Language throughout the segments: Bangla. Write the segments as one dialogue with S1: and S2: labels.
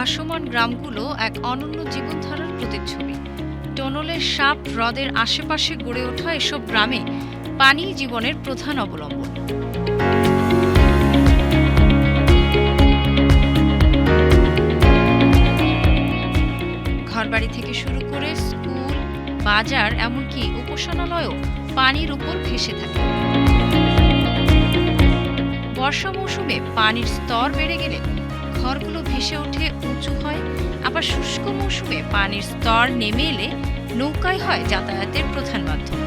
S1: ভাসমান গ্রামগুলো এক অনন্য জীবনধারার প্রতিচ্ছবি। টনলের সাপ হ্রদের আশেপাশে গড়ে ওঠা এসব গ্রামে পানি জীবনের প্রধান অবলম্বন। ঘরবাড়ি থেকে শুরু করে স্কুল, বাজার, এমনকি উপাসনালয়ও পানির উপর ভেসে থাকে। বর্ষা মৌসুমে পানির স্তর বেড়ে গেলে ঘরগুলো ভেসে ওঠে, উঁচু হয়। আবার শুষ্ক মৌসুমে পানির স্তর নেমে এলে নৌকায় হয় যাতায়াতের প্রধান মাধ্যম।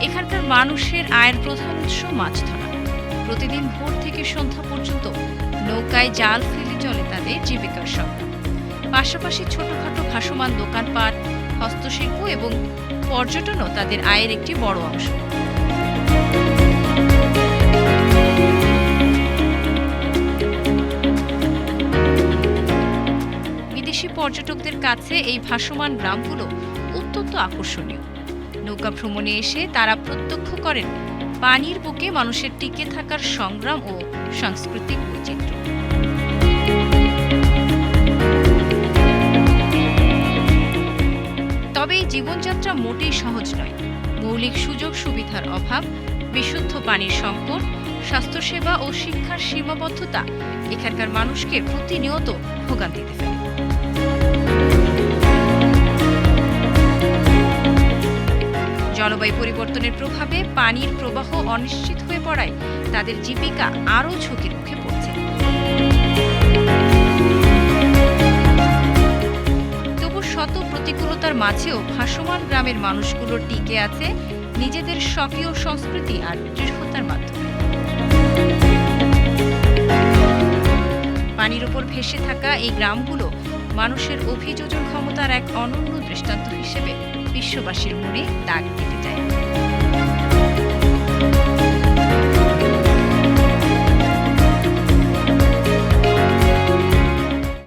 S1: এখানকার মানুষের আয়ের প্রধান উৎস মাছ ধরা। প্রতিদিন ভোর থেকে সন্ধ্যা পর্যন্ত নৌকায় জাল ফেলে চলে তাদের জীবিকার সংগ্রাম। পাশাপাশি ছোটখাটো ভাসমান দোকানপাট, হস্তশিল্প এবং পর্যটনও তাদের আয়ের একটি বড় অংশ। বিদেশি পর্যটকদের কাছে এই ভাসমান গ্রামগুলো অত্যন্ত আকর্ষণীয়। নৌকা ভ্রমণে এসে তারা প্রত্যক্ষ করেন পানির বুকে মানুষের টিকে থাকার সংগ্রাম ও সাংস্কৃতিক বৈচিত্র্য। তবে এই জীবনযাত্রা মোটেই সহজ নয়। মৌলিক সুযোগ সুবিধার অভাব, বিশুদ্ধ পানির সংকট, স্বাস্থ্যসেবা ও শিক্ষার সীমাবদ্ধতা এখানকার মানুষকে প্রতিনিয়ত ভোগান্তিতে ফেলে। জলবায়ু পরিবর্তনের প্রভাবে পানির প্রবাহ অনিশ্চিত হয়ে পড়ায় তাদের জীবিকা আরও ঝুঁকির মুখে পড়ছে। তবু শত প্রতিকূলতার মাঝেও ভাসমান গ্রামের মানুষগুলো টিকে আছে নিজেদের স্বকীয় সংস্কৃতি আর দৃঢ়তার মাধ্যমে। পানির উপর ভেসে থাকা এই গ্রামগুলো মানুষের অভিযোজন ক্ষমতার এক অনন্য দৃষ্টান্ত হিসেবে বিশ্ববাসীর মনে দাগ দিতে চায়।